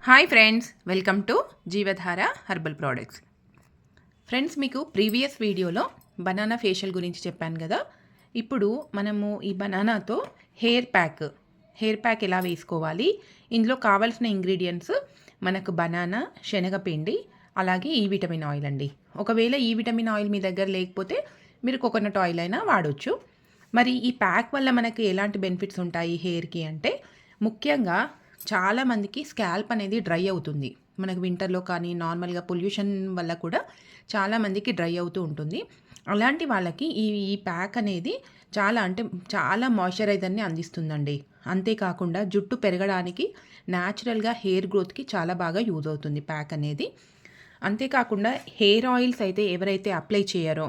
Hi friends, welcome to Jeevadhara herbal products. Friends, మీకు previous వీడియోలో banana facial గురించి చెప్పాను కదా. ఇప్పుడు మనము ఈ బనానాతో హెయిర్ ప్యాక్ ఎలా వేసుకోవాలి, ఇందులో కావాల్సిన ఇంగ్రీడియంట్స్ మనకు బనానా, శనగపిండి, అలాగే ఈ విటమిన్ ఆయిల్ అండి. ఒకవేళ ఈ విటమిన్ ఆయిల్ మీ దగ్గర లేకపోతే మీరు కోకోనట్ ఆయిల్ అయినా వాడవచ్చు. మరి ఈ ప్యాక్ వల్ల మనకు ఎలాంటి బెనిఫిట్స్ ఉంటాయి హెయిర్కి అంటే, ముఖ్యంగా చాలామందికి స్కాల్ప్ అనేది డ్రై అవుతుంది. మనకు వింటర్లో కానీ నార్మల్గా పొల్యూషన్ వల్ల కూడా చాలామందికి డ్రై అవుతూ ఉంటుంది. అలాంటి వాళ్ళకి ఈ ప్యాక్ అనేది చాలా మాయిశ్చరైజర్ని అందిస్తుందండి. అంతేకాకుండా జుట్టు పెరగడానికి, న్యాచురల్గా హెయిర్ గ్రోత్కి చాలా బాగా యూజ్ అవుతుంది ప్యాక్ అనేది. అంతేకాకుండా హెయిర్ ఆయిల్స్ అయితే ఎవరైతే అప్లై చేయరో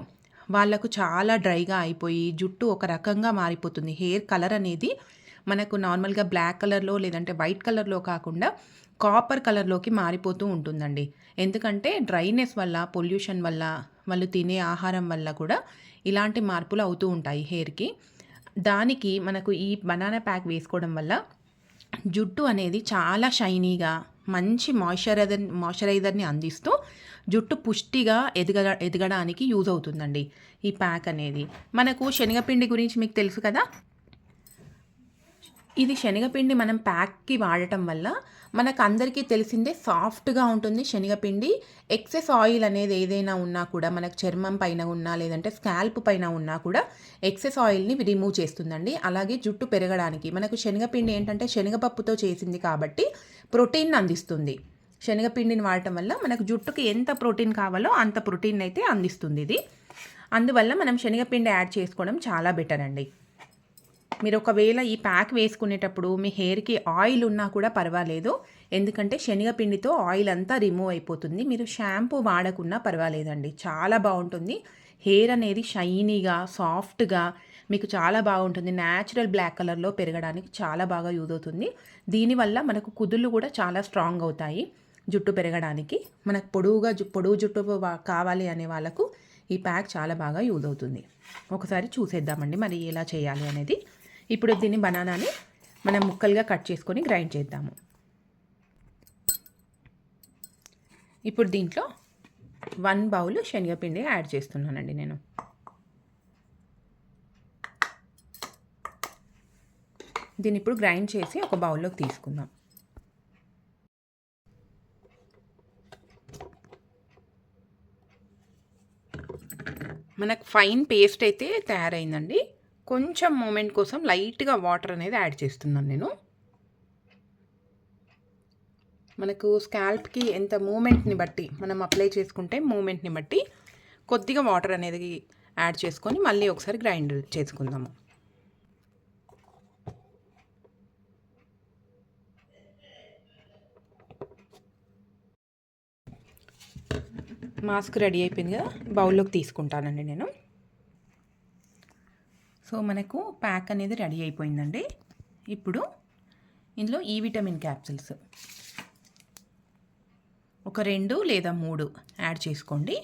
వాళ్ళకు చాలా డ్రైగా అయిపోయి జుట్టు ఒక రకంగా మారిపోతుంది. హెయిర్ కలర్ అనేది మనకు నార్మల్గా బ్లాక్ కలర్లో లేదంటే వైట్ కలర్లో కాకుండా కాపర్ కలర్లోకి మారిపోతూ ఉంటుందండి. ఎందుకంటే డ్రైనెస్ వల్ల, పొల్యూషన్ వల్ల, వాళ్ళు తినే ఆహారం వల్ల కూడా ఇలాంటి మార్పులు అవుతూ ఉంటాయి హెయిర్కి. దానికి మనకు ఈ బనానా ప్యాక్ వేసుకోవడం వల్ల జుట్టు అనేది చాలా షైనీగా, మంచి మాయిశ్చరైజర్ని అందిస్తూ జుట్టు పుష్టిగా ఎదగడానికి యూజ్ అవుతుందండి ఈ ప్యాక్ అనేది. మనకు శనగపిండి గురించి మీకు తెలుసు కదా. ఇది శనగపిండి మనం ప్యాక్కి వాడటం వల్ల మనకు అందరికీ తెలిసిందే సాఫ్ట్గా ఉంటుంది శనగపిండి. ఎక్సెస్ ఆయిల్ అనేది ఏదైనా ఉన్నా కూడా, మనకు చర్మం పైన ఉన్నా లేదంటే స్కాల్ప్ పైన ఉన్నా కూడా ఎక్సెస్ ఆయిల్ని రిమూవ్ చేస్తుందండి. అలాగే జుట్టు పెరగడానికి మనకు శనగపిండి ఏంటంటే శనగపప్పుతో చేసింది కాబట్టి ప్రోటీన్ అందిస్తుంది. శనగపిండిని వాడటం వల్ల మనకు జుట్టుకి ఎంత ప్రోటీన్ కావాలో అంత ప్రోటీన్ అయితే అందిస్తుంది ఇది. అందువల్ల మనం శనగపిండి యాడ్ చేసుకోవడం చాలా బెటర్ అండి. మీరు ఒకవేళ ఈ ప్యాక్ వేసుకునేటప్పుడు మీ హెయిర్కి ఆయిల్ ఉన్నా కూడా పర్వాలేదు, ఎందుకంటే శనగపిండితో ఆయిల్ అంతా రిమూవ్ అయిపోతుంది. మీరు షాంపూ వాడకున్నా పర్వాలేదండి, చాలా బాగుంటుంది. హెయిర్ అనేది షైనీగా, సాఫ్ట్గా మీకు చాలా బాగుంటుంది. న్యాచురల్ బ్లాక్ కలర్లో పెరగడానికి చాలా బాగా యూజ్ అవుతుంది. దీనివల్ల మనకు కుదుళ్ళు కూడా చాలా స్ట్రాంగ్ అవుతాయి జుట్టు పెరగడానికి. మనకు పొడుగు జుట్టు కావాలి అనే వాళ్ళకు ఈ ప్యాక్ చాలా బాగా యూజ్ అవుతుంది. ఒకసారి చూసేద్దామండి మరి ఎలా చేయాలి అనేది. ఇప్పుడు దీన్ని బనానాని మనం ముక్కలుగా కట్ చేసుకొని గ్రైండ్ చేద్దాము. ఇప్పుడు దీంట్లో 1 బౌల్ శనగపిండి యాడ్ చేస్తున్నానండి నేను. దీన్ని ఇప్పుడు గ్రైండ్ చేసి ఒక బౌల్లోకి తీసుకుందాం. మనకు ఫైన్ పేస్ట్ అయితే తయారైందండి. కొంచెం మూమెంట్ కోసం లైట్గా వాటర్ అనేది యాడ్ చేస్తున్నాను నేను. మనకు స్కాల్ప్కి ఎంత మూమెంట్ని బట్టి మనం అప్లై చేసుకుంటే మూమెంట్ని బట్టి కొద్దిగా వాటర్ అనేది యాడ్ చేసుకొని మళ్ళీ ఒకసారి గ్రైండ్ చేసుకుందాము. మాస్క్ రెడీ అయిపోయింది కదా, బౌల్లోకి తీసుకుంటానండి నేను. సో మనకు ప్యాక్ అనేది రెడీ అయిపోయిందండి. ఇప్పుడు ఇందులో ఈ విటమిన్ క్యాప్సిల్స్ ఒక 2 లేదా 3 యాడ్ చేసుకోండి.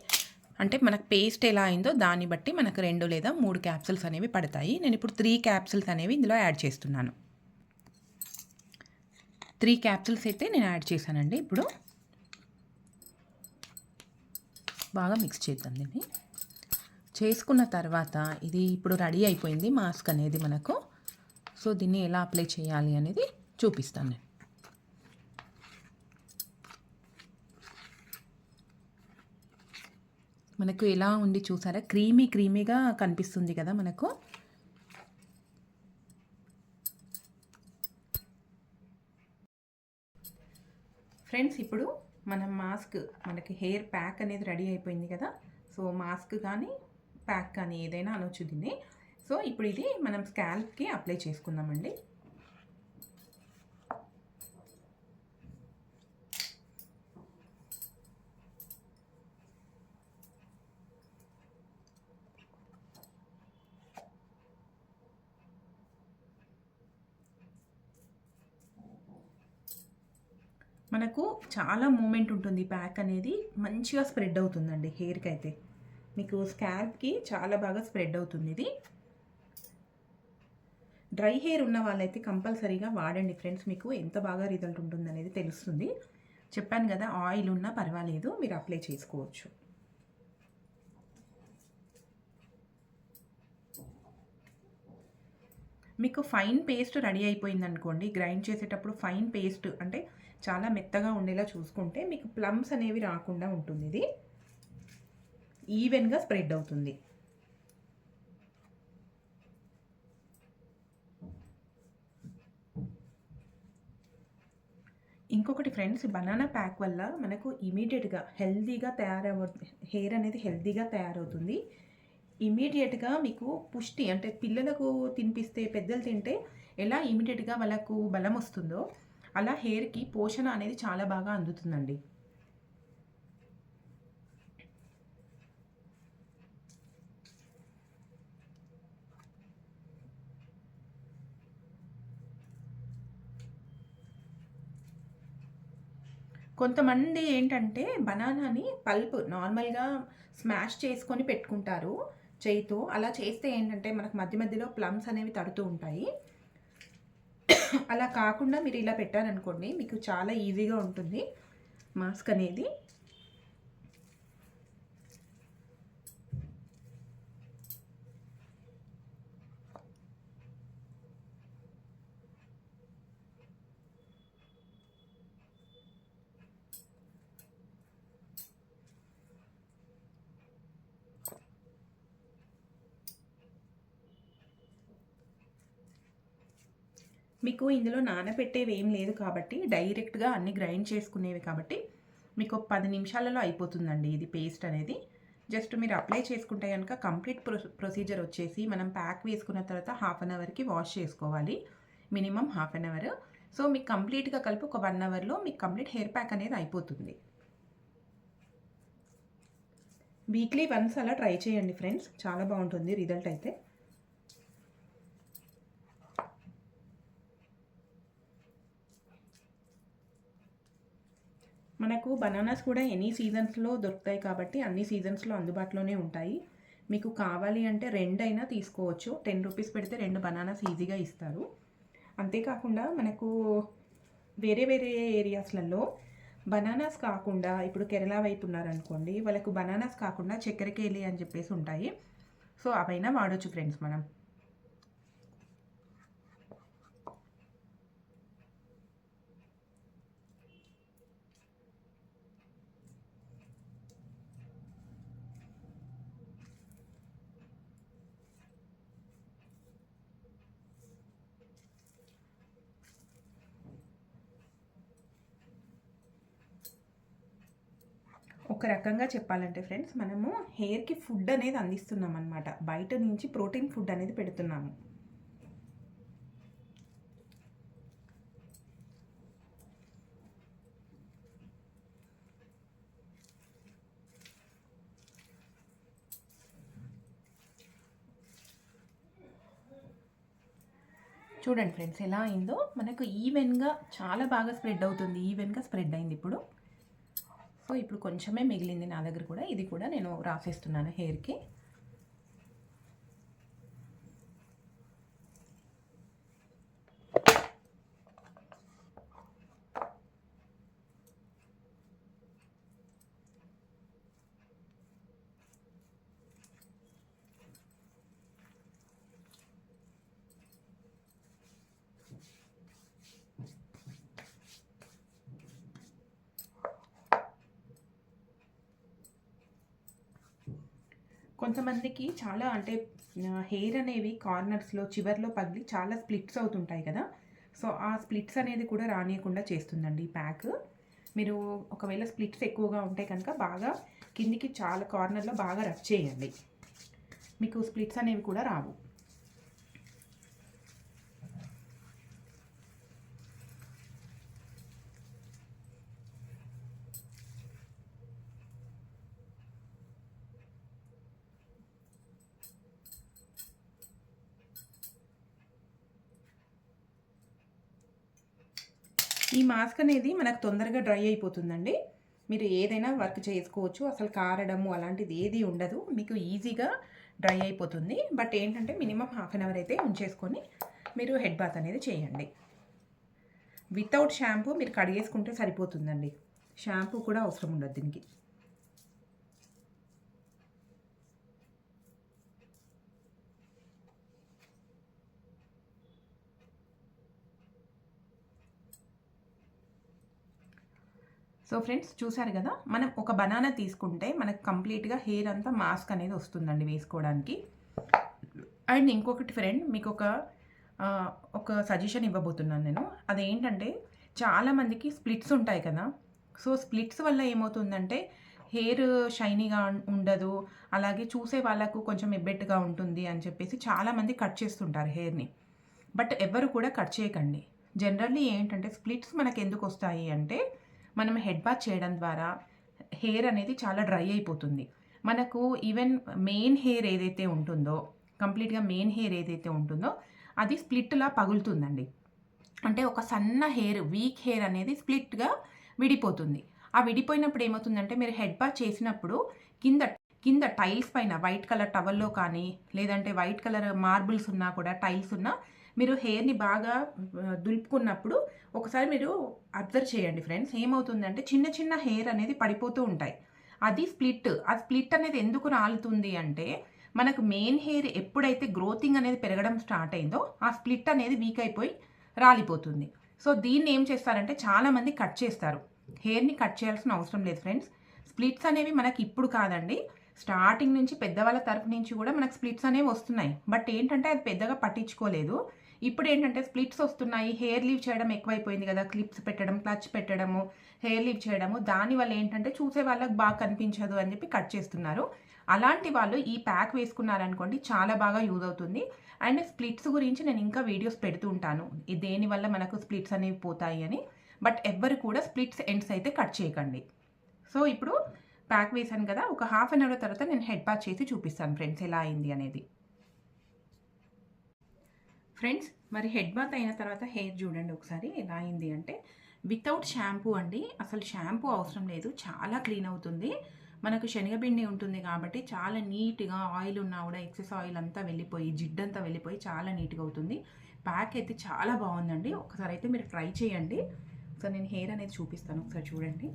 అంటే మనకు పేస్ట్ ఎలా అయిందో దాన్ని బట్టి మనకు 2 లేదా 3 క్యాప్సిల్స్ అనేవి పడతాయి. నేను ఇప్పుడు 3 క్యాప్సిల్స్ అనేవి ఇందులో యాడ్ చేస్తున్నాను. 3 క్యాప్సిల్స్ అయితే నేను యాడ్ చేశానండి. ఇప్పుడు బాగా మిక్స్ చేద్దాం దీన్ని. చేసుకున్న తర్వాత ఇది ఇప్పుడు రెడీ అయిపోయింది మాస్క్ అనేది మనకు. సో దీన్ని ఎలా అప్లై చేయాలి అనేది చూపిస్తాను నేను. మనకు ఎలా ఉంది చూసారా, క్రీమీగా కనిపిస్తుంది కదా మనకు. ఫ్రెండ్స్, ఇప్పుడు మనకి హెయిర్ ప్యాక్ అనేది రెడీ అయిపోయింది కదా. సో మాస్క్ కానీ ప్యాక్ కానీ ఏదైనా అనొచ్చు దీన్ని. సో ఇప్పుడు ఇది మనం స్కాల్ప్కి అప్లై చేసుకుందామండి. మనకు చాలా మూమెంట్ ఉంటుంది. ప్యాక్ అనేది మంచిగా స్ప్రెడ్ అవుతుందండి హెయిర్కి అయితే. మీకు స్కాల్ప్కి చాలా బాగా స్ప్రెడ్ అవుతుంది ఇది. డ్రై హెయిర్ ఉన్న వాళ్ళైతే కంపల్సరీగా వాడండి ఫ్రెండ్స్, మీకు ఎంత బాగా రిజల్ట్ ఉంటుందనేది తెలుస్తుంది. చెప్పాను కదా, ఆయిల్ ఉన్నా పర్వాలేదు, మీరు అప్లై చేసుకోవచ్చు. మీకు ఫైన్ పేస్ట్ రెడీ అయిపోయింది అనుకోండి, గ్రైండ్ చేసేటప్పుడు ఫైన్ పేస్ట్ అంటే చాలా మెత్తగా ఉండేలా చూసుకుంటే మీకు ప్లమ్స్ అనేవి రాకుండా ఉంటుంది. ఇది ఈవెన్గా స్ప్రెడ్ అవుతుంది. ఇంకొకటి ఫ్రెండ్స్, బనానా ప్యాక్ వల్ల మనకు ఇమీడియట్గా హెల్తీగా హెయిర్ అనేది హెల్తీగా తయారవుతుంది. ఇమీడియట్గా మీకు పుష్టి అంటే పిల్లలకు తినిపిస్తే, పెద్దలు తింటే ఎలా ఇమీడియట్గా వాళ్ళకు బలం వస్తుందో అలా హెయిర్కి పోషణ అనేది చాలా బాగా అందుతుందండి. కొంతమంది ఏంటంటే బనానాని పల్ప్ నార్మల్గా స్మాష్ చేసుకొని పెట్టుకుంటారు చేయితో. అలా చేస్తే ఏంటంటే మనకు మధ్య మధ్యలో ప్లమ్స్ అనేవి తడుతూ ఉంటాయి. అలా కాకుండా మీరు ఇలా పెట్టారనుకోండి, మీకు చాలా ఈజీగా ఉంటుంది మాస్క్ అనేది. మీకు ఇందులో నానబెట్టేవి ఏం లేదు కాబట్టి డైరెక్ట్గా అన్ని గ్రైండ్ చేసుకునేవి కాబట్టి మీకు 10 నిమిషాలలో అయిపోతుందండి ఇది పేస్ట్ అనేది. జస్ట్ మీరు అప్లై చేసుకుంటే కనుక కంప్లీట్ ప్రొసీజర్ వచ్చేసి మనం ప్యాక్ వేసుకున్న తర్వాత 1/2 అవర్కి వాష్ చేసుకోవాలి, మినిమం 1/2 అవర్. సో మీకు కంప్లీట్గా కలిపి ఒక 1 అవర్లో మీకు కంప్లీట్ హెయిర్ ప్యాక్ అనేది అయిపోతుంది. వీక్లీ వన్స్ అలా ట్రై చేయండి ఫ్రెండ్స్, చాలా బాగుంటుంది రిజల్ట్ అయితే. మనకు బనానాస్ కూడా ఎనీ సీజన్స్లో దొరుకుతాయి కాబట్టి అన్ని సీజన్స్లో అందుబాటులోనే ఉంటాయి. మీకు కావాలి అంటే 2 అయినా తీసుకోవచ్చు. 10 రూపీస్ పెడితే 2 బనానాస్ ఈజీగా ఇస్తారు. అంతేకాకుండా మనకు వేరే వేరే ఏరియాస్లలో బనానాస్ కాకుండా, ఇప్పుడు కేరళ వైపు ఉన్నారనుకోండి, వాళ్ళకు బనానాస్ కాకుండా చక్కెరకేళి అని చెప్పేసి ఉంటాయి. సో అవైనా వాడచ్చు ఫ్రెండ్స్ మనం. ఒక రకంగా చెప్పాలంటే ఫ్రెండ్స్, మనము హెయిర్కి ఫుడ్ అనేది అందిస్తున్నాం అనమాట. బయట నుంచి ప్రోటీన్ ఫుడ్ అనేది పెడుతున్నాము. చూడండి ఫ్రెండ్స్ ఎలా అయిందో, మనకు ఈవెన్గా చాలా బాగా స్ప్రెడ్ అవుతుంది. ఈవెన్గా స్ప్రెడ్ అయింది ఇప్పుడు. సో ఇప్పుడు కొంచెమే మిగిలింది నా దగ్గర కూడా, ఇది కూడా నేను రాసేస్తున్నాను హెయిర్కి. కొంతమందికి చాలా అంటే హెయిర్ అనేవి కార్నర్స్లో చివర్లో పగిలి చాలా స్ప్లిట్స్ అవుతుంటాయి కదా. సో ఆ స్ప్లిట్స్ అనేది కూడా రానియకుండా చేస్తుందండి ఈ ప్యాక్. మీరు ఒకవేళ స్ప్లిట్స్ ఎక్కువగా ఉంటే కనుక బాగా కిందికి చాలా కార్నర్లో బాగా రబ్ చేయండి, మీకు స్ప్లిట్స్ అనేవి కూడా రావు. ఈ మాస్క్ అనేది మనకు తొందరగా డ్రై అయిపోతుందండి. మీరు ఏదైనా వర్క్ చేసుకోవచ్చు, అసలు కారడము అలాంటిది ఏది ఉండదు, మీకు ఈజీగా డ్రై అయిపోతుంది. బట్ ఏంటంటే మినిమం 1/2 అవర్ అయితే ఉంచేసుకొని మీరు హెడ్ బాత్ అనేది చేయండి. వితౌట్ షాంపూ మీరు కడిగేసుకుంటే సరిపోతుందండి. షాంపూ కూడా అవసరం ఉండదు దీనికి. సో ఫ్రెండ్స్ చూసారు కదా, మనం ఒక బనానా తీసుకుంటే మనకు కంప్లీట్గా హెయిర్ అంతా మాస్క్ అనేది వస్తుందండి వేసుకోవడానికి. అండ్ ఇంకొకటి ఫ్రెండ్, మీకు ఒక సజెషన్ ఇవ్వబోతున్నాను నేను. అదేంటంటే చాలామందికి స్ప్లిట్స్ ఉంటాయి కదా. సో స్ప్లిట్స్ వల్ల ఏమవుతుందంటే హెయిర్ షైనీగా ఉండదు, అలాగే చూసే వాళ్ళకు కొంచెం ఎబ్బెట్టుగా ఉంటుంది అని చెప్పేసి చాలామంది కట్ చేస్తుంటారు హెయిర్ని. బట్ ఎవరు కూడా కట్ చేయకండి. జనరల్లీ ఏంటంటే స్ప్లిట్స్ మనకు ఎందుకు వస్తాయి అంటే, మనం హెడ్ బాత్ చేయడం ద్వారా హెయిర్ అనేది చాలా డ్రై అయిపోతుంది. మనకు ఈవెన్ మెయిన్ హెయిర్ ఏదైతే ఉంటుందో, కంప్లీట్గా మెయిన్ హెయిర్ ఏదైతే ఉంటుందో అది స్ప్లిట్లా పగులుతుందండి. అంటే ఒక సన్న హెయిర్, వీక్ హెయిర్ అనేది స్ప్లిట్గా విడిపోతుంది. ఆ విడిపోయినప్పుడు ఏమవుతుందంటే, మీరు హెడ్ బాత్ చేసినప్పుడు కింద టైల్స్ పైన వైట్ కలర్ టవల్లో కానీ, లేదంటే వైట్ కలర్ మార్బుల్స్ ఉన్నా కూడా, టైల్స్ ఉన్నా, మీరు హెయిర్ని బాగా దులుపుకున్నప్పుడు ఒకసారి మీరు అబ్జర్వ్ చేయండి ఫ్రెండ్స్. ఏమవుతుందంటే చిన్న చిన్న హెయిర్ అనేది పడిపోతూ ఉంటాయి. అది స్ప్లిట్. ఆ స్ప్లిట్ అనేది ఎందుకు రాలుతుంది అంటే, మనకు మెయిన్ హెయిర్ ఎప్పుడైతే గ్రోతింగ్ అనేది పెరగడం స్టార్ట్ అయిందో ఆ స్ప్లిట్ అనేది వీక్ అయిపోయి రాలిపోతుంది. సో దీన్ని ఏం చేస్తారంటే చాలామంది కట్ చేస్తారు. హెయిర్ని కట్ చేయాల్సిన అవసరం లేదు ఫ్రెండ్స్. స్ప్లిట్స్ అనేవి మనకి ఇప్పుడు కాదండి, స్టార్టింగ్ నుంచి పెద్దవాళ్ళ తరపు నుంచి కూడా మనకు స్ప్లిట్స్ అనేవి వస్తున్నాయి. బట్ ఏంటంటే అది పెద్దగా పట్టించుకోలేదు. ఇప్పుడు ఏంటంటే స్ప్లిట్స్ వస్తున్నాయి, హెయిర్ లీవ్ చేయడం ఎక్కువైపోయింది కదా, క్లిప్స్ పెట్టడం, క్లచ్ పెట్టడము, హెయిర్ లీవ్ చేయడము, దానివల్ల ఏంటంటే చూసే వాళ్ళకి బాగా కనిపించదు అని చెప్పి కట్ చేస్తున్నారు. అలాంటి వాళ్ళు ఈ ప్యాక్ వేసుకున్నారనుకోండి చాలా బాగా యూజ్ అవుతుంది. అండ్ స్ప్లిట్స్ గురించి నేను ఇంకా వీడియోస్ పెడుతూ ఉంటాను, దేనివల్ల మనకు స్ప్లిట్స్ అనేవి పోతాయి అని. బట్ ఎవ్వరు కూడా స్ప్లిట్స్ ఎండ్స్ అయితే కట్ చేయకండి. సో ఇప్పుడు ప్యాక్ వేసాను కదా, ఒక హాఫ్ అన్ అవర్ తర్వాత నేను హెడ్ బాత్ చేసి చూపిస్తాను ఫ్రెండ్స్ ఎలా అయింది అనేది. ఫ్రెండ్స్ మరి హెడ్ బాత్ అయిన తర్వాత హెయిర్ చూడండి ఒకసారి ఎలా అయింది అంటే, వితౌట్ షాంపూ అండి. అసలు షాంపూ అవసరం లేదు, చాలా క్లీన్ అవుతుంది. మనకు శనగపిండి ఉంటుంది కాబట్టి చాలా నీట్గా, ఆయిల్ ఉన్నా కూడా ఎక్సెస్ ఆయిల్ అంతా వెళ్ళిపోయి, జిడ్డంతా వెళ్ళిపోయి చాలా నీట్గా అవుతుంది. ప్యాక్ అయితే చాలా బాగుందండి. ఒకసారి అయితే మీరు ట్రై చేయండి. ఒకసారి నేను హెయిర్ అనేది చూపిస్తాను, ఒకసారి చూడండి.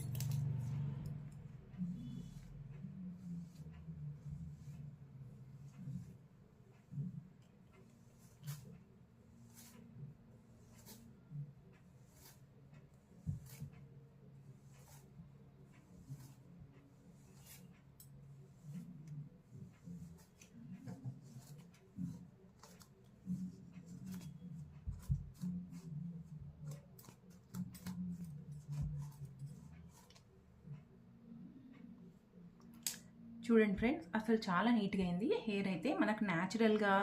చూడండి ఫ్రెండ్స్, అసలు చాలా నీట్గా అయింది హెయిర్ అయితే. మనకు న్యాచురల్గా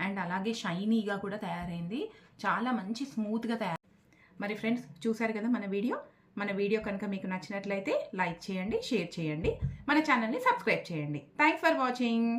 అండ్ అలాగే షైనీగా కూడా తయారైంది. చాలా మంచి స్మూత్గా తయారు. మరి ఫ్రెండ్స్ చూసారు కదా మన వీడియో కనుక మీకు నచ్చినట్లయితే లైక్ చేయండి, షేర్ చేయండి, మన ఛానల్ని సబ్స్క్రైబ్ చేయండి. Thanks for watching.